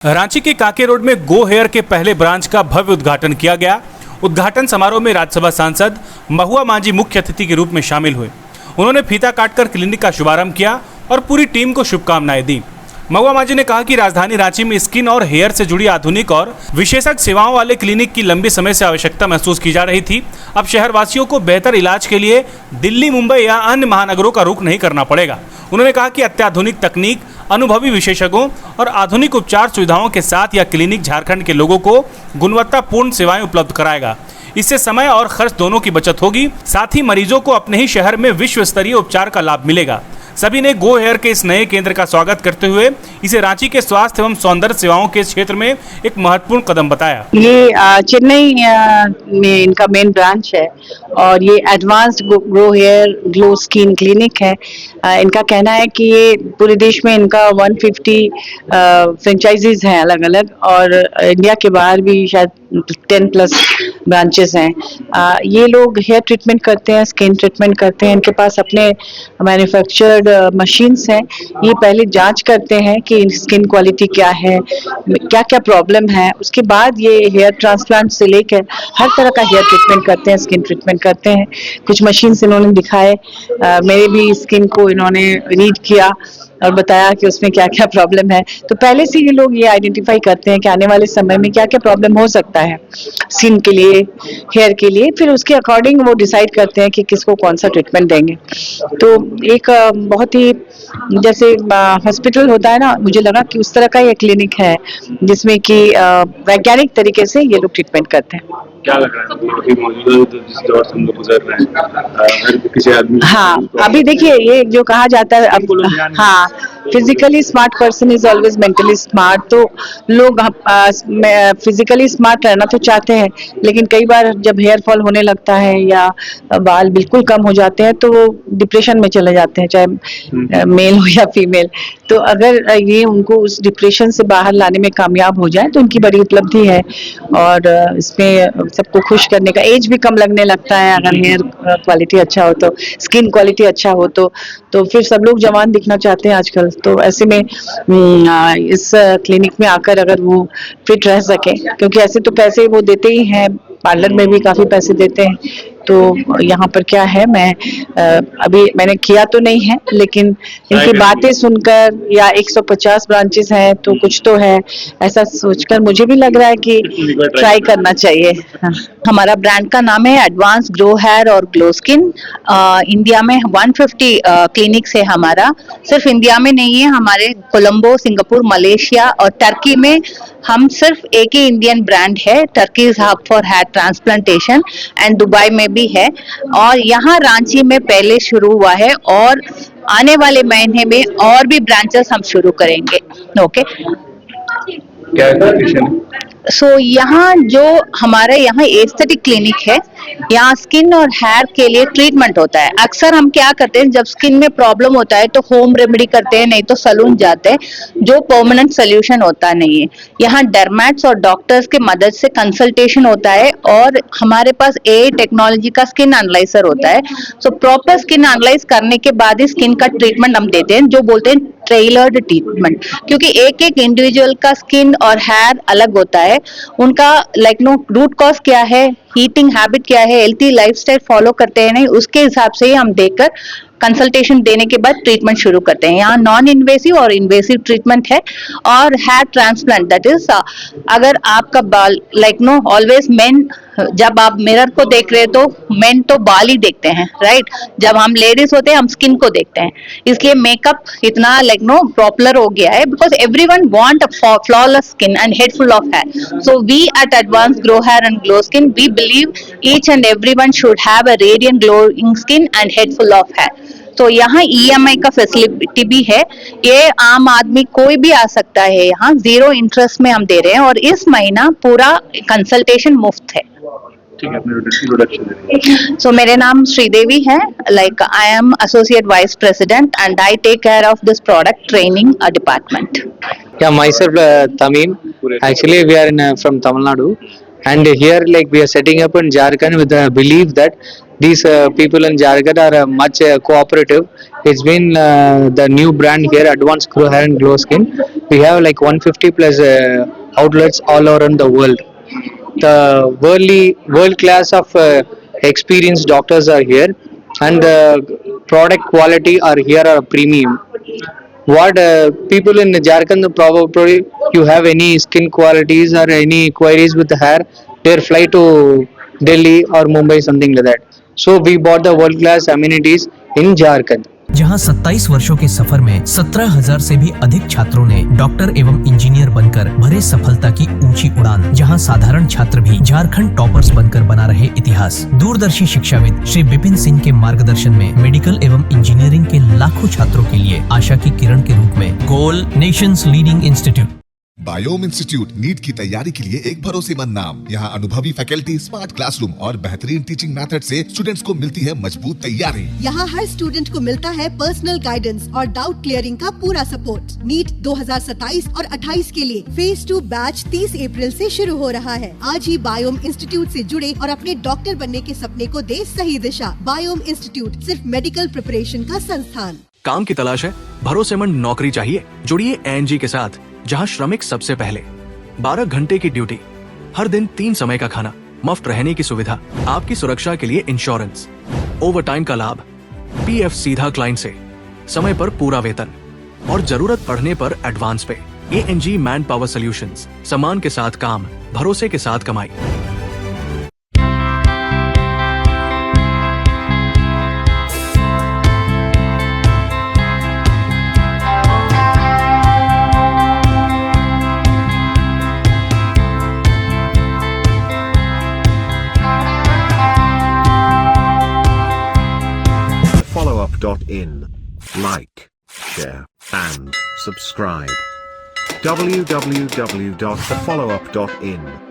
रांची के कांके रोड में go here के पहले ब्रांच का भव्य उद्घाटन किया गया। उद्घाटन समारोह में राज्यसभा सांसद महुआ मांझी मुख्य अतिथि के रूप में शामिल हुए। उन्होंने फीता काटकर क्लिनिक का शुभारंभ किया और पूरी टीम को शुभकामनाएं दी। महुआ मांझी ने कहा कि राजधानी रांची में स्किन और हेयर से जुड़ी आधुनिक और विशेषज्ञ सेवाओं वाले क्लिनिक की लंबी समय से आवश्यकता महसूस की जा रही थी। अब शहरवासियों को बेहतर इलाज के लिए दिल्ली, मुंबई या अन्य महानगरों का रुख नहीं करना पड़ेगा। उन्होंने कहा कि अत्याधुनिक तकनीक, अनुभवी विशेषज्ञों और आधुनिक उपचार सुविधाओं के साथ यह क्लिनिक झारखंड के लोगों को गुणवत्तापूर्ण सेवाएं उपलब्ध कराएगा। इससे समय और खर्च दोनों की बचत होगी। साथ ही मरीजों को अपने ही शहर में विश्व स्तरीय उपचार का लाभ मिलेगा। सभी ने गो हेयर के इस नए केंद्र का स्वागत करते हुए इसे रांची के स्वास्थ्य एवं सौंदर्य सेवाओं के क्षेत्र में एक महत्वपूर्ण कदम बताया। ये चेन्नई में इनका मेन ब्रांच है और ये advanced grow hair glow skin clinic है। इनका कहना है कि ये पूरे देश में इनका 150 फ्रेंचाइजीज हैं अलग अलग, और इंडिया के बाहर भी शायद 10+ ब्रांचेस हैं। ये लोग हेयर ट्रीटमेंट करते हैं, स्किन ट्रीटमेंट करते हैं। इनके पास अपने मैन्युफैक्चर्ड मशीन्स हैं। ये पहले जांच करते हैं कि स्किन क्वालिटी क्या है, क्या क्या प्रॉब्लम है। उसके बाद ये हेयर ट्रांसप्लांट से लेकर हर तरह का हेयर ट्रीटमेंट करते हैं, स्किन ट्रीटमेंट करते हैं। कुछ मशीन्स इन्होंने दिखाए, मेरे भी स्किन को इन्होंने रीड किया और बताया कि उसमें क्या क्या प्रॉब्लम है। तो पहले से ये लोग ये आइडेंटिफाई करते हैं कि आने वाले समय में क्या क्या प्रॉब्लम हो सकता है स्किन के लिए, हेयर के लिए। फिर उसके अकॉर्डिंग वो डिसाइड करते हैं कि किसको कौन सा ट्रीटमेंट देंगे। तो एक बहुत ही जैसे हॉस्पिटल होता है ना, मुझे लगा कि उस तरह का ये क्लिनिक है जिसमें कि वैज्ञानिक तरीके से ये लोग ट्रीटमेंट करते हैं। क्या लग रहा है अभी मौजूदा जिस दौर से हम लोग गुजर रहे हैं, हर किसी आदमी हाँ, अभी देखिए ये जो कहा जाता है अब, हाँ, physically smart person is always mentally smart. तो लोग फिजिकली स्मार्ट रहना तो चाहते हैं, लेकिन कई बार जब हेयर फॉल होने लगता है या बाल बिल्कुल कम हो जाते हैं तो वो डिप्रेशन में चले जाते हैं, चाहे मेल हो या फीमेल। तो अगर ये उनको उस डिप्रेशन से बाहर लाने में कामयाब हो जाए तो उनकी बड़ी उपलब्धि है। और इसमें सबको खुश करने का, एज भी कम लगने लगता है अगर हेयर क्वालिटी अच्छा हो तो, स्किन क्वालिटी अच्छा हो तो फिर सब लोग जवान दिखना चाहते हैं आजकल। तो ऐसे में इस क्लिनिक में आकर अगर वो फिट रह सके, क्योंकि ऐसे तो पैसे वो देते ही हैं, पार्लर में भी काफी पैसे देते हैं। तो यहाँ पर क्या है, मैं अभी मैंने किया तो नहीं है, लेकिन इनकी बातें सुनकर, या 150 ब्रांचेस हैं तो कुछ तो है, ऐसा सोचकर मुझे भी लग रहा है कि ट्राई करना चाहिए। हाँ। हमारा ब्रांड का नाम है एडवांस ग्रो हेयर और ग्लो स्किन। इंडिया में 150 क्लिनिक्स है हमारा। सिर्फ इंडिया में नहीं है, हमारे कोलंबो, सिंगापुर, मलेशिया और टर्की में हम सिर्फ एक ही इंडियन ब्रांड है, Turkey is hub for hair transplantation, and Dubai में भी है। और यहाँ रांची में पहले शुरू हुआ है और आने वाले महीने में और भी ब्रांचेस हम शुरू करेंगे। ओके, सो यहाँ जो हमारे यहाँ एस्थेटिक क्लिनिक है, यहाँ स्किन और हेयर के लिए ट्रीटमेंट होता है। अक्सर हम क्या करते हैं, जब स्किन में प्रॉब्लम होता है तो होम रेमेडी करते हैं, नहीं तो सैलून जाते हैं, जो परमानेंट सोल्यूशन होता नहीं है। यहाँ डर्मेट्स और डॉक्टर्स के मदद से कंसल्टेशन होता है और हमारे पास AI टेक्नोलॉजी का स्किन एनालाइजर होता है। सो प्रॉपर स्किन एनालाइज करने के बाद ही स्किन का ट्रीटमेंट हम देते हैं, जो बोलते हैं टेलर्ड ट्रीटमेंट। क्योंकि एक एक इंडिविजुअल का स्किन और हेयर अलग होता है, उनका रूट कॉज क्या है, हीटिंग हैबिट क्या है, हेल्थी लाइफस्टाइल फॉलो करते हैं नहीं, उसके हिसाब से ही हम देखकर कंसल्टेशन देने के बाद ट्रीटमेंट शुरू करते हैं। यहाँ नॉन इन्वेसिव और इन्वेसिव ट्रीटमेंट है। और हेयर ट्रांसप्लांट, दैट इज अगर आपका बाल ऑलवेज मेन, जब आप मिरर को देख रहे हैं तो मेन तो बाल ही देखते हैं, राइट। जब हम लेडीज होते हैं हम स्किन को देखते हैं, इसलिए मेकअप इतना पॉपुलर हो गया है, because everyone want a flawless skin and head full of hair. So we at advance grow hair and glow skin, we believe each and everyone should have a radiant glowing skin and head full of hair. तो यहाँ EMI का facility भी है, ये आम आदमी कोई भी आ सकता है। यहाँ 0 इंटरेस्ट में हम दे रहे हैं और इस महीना पूरा कंसल्टेशन मुफ्त है। So मेरे नाम श्रीदेवी है, I am associate vice president and I take care of this product training department. Yeah, myself Tamim. Actually, we are from Tamil Nadu. And here, like we are setting up in Jharkhand with the belief that these people in Jharkhand are much cooperative. It's been the new brand here, Advanced Grow Hair and Glow Skin. We have like 150 plus outlets all around the world. The world class of experienced doctors are here, and the product quality are here are premium. What people in Jharkhand probably you have any skin qualities or any queries with the hair, they fly to Delhi or Mumbai, something like that. So we bought the world class amenities in Jharkhand. जहां 27 वर्षों के सफर में 17,000 से भी अधिक छात्रों ने doctor एवं इंजीनियर बनकर भरे सफलता की ऊंची उड़ान, जहां साधारण छात्र भी झारखंड टॉपर्स बनकर बना रहे इतिहास। दूरदर्शी शिक्षाविद श्री विपिन सिंह के मार्गदर्शन में मेडिकल एवं इंजीनियरिंग के लाखों छात्रों के लिए आशा की किरण के रूप में goal nation's leading institute. Biome institute NEET की तैयारी के लिए एक भरोसेमंद नाम। यहाँ अनुभवी फैकल्टी, स्मार्ट क्लासरूम और बेहतरीन टीचिंग मेथड से स्टूडेंट्स को मिलती है मजबूत तैयारी। यहाँ हर स्टूडेंट को मिलता है पर्सनल गाइडेंस और डाउट क्लियरिंग का पूरा सपोर्ट। नीट 2027 और 28 के लिए फेज 2 बैच 30 अप्रैल से शुरू हो रहा है। आज ही बायोम इंस्टीट्यूट से जुड़े और अपने डॉक्टर बनने के सपने को दे सही दिशा। बायोम इंस्टीट्यूट सिर्फ मेडिकल प्रिपरेशन का संस्थान। काम की तलाश है, भरोसेमंद नौकरी चाहिए, जुड़िए एनजी के साथ, जहां श्रमिक सबसे पहले। 12 घंटे की ड्यूटी, हर दिन 3 समय का खाना, मुफ्त रहने की सुविधा, आपकी सुरक्षा के लिए इंश्योरेंस, ओवर टाइम का लाभ, पीएफ सीधा क्लाइंट से, समय पर पूरा वेतन और जरूरत पड़ने पर एडवांस पे। एएनजी मैन पावर सॉल्यूशंस, सम्मान के साथ काम, भरोसे के साथ कमाई। followup.in. Like, share, and subscribe. www.thefollowup.in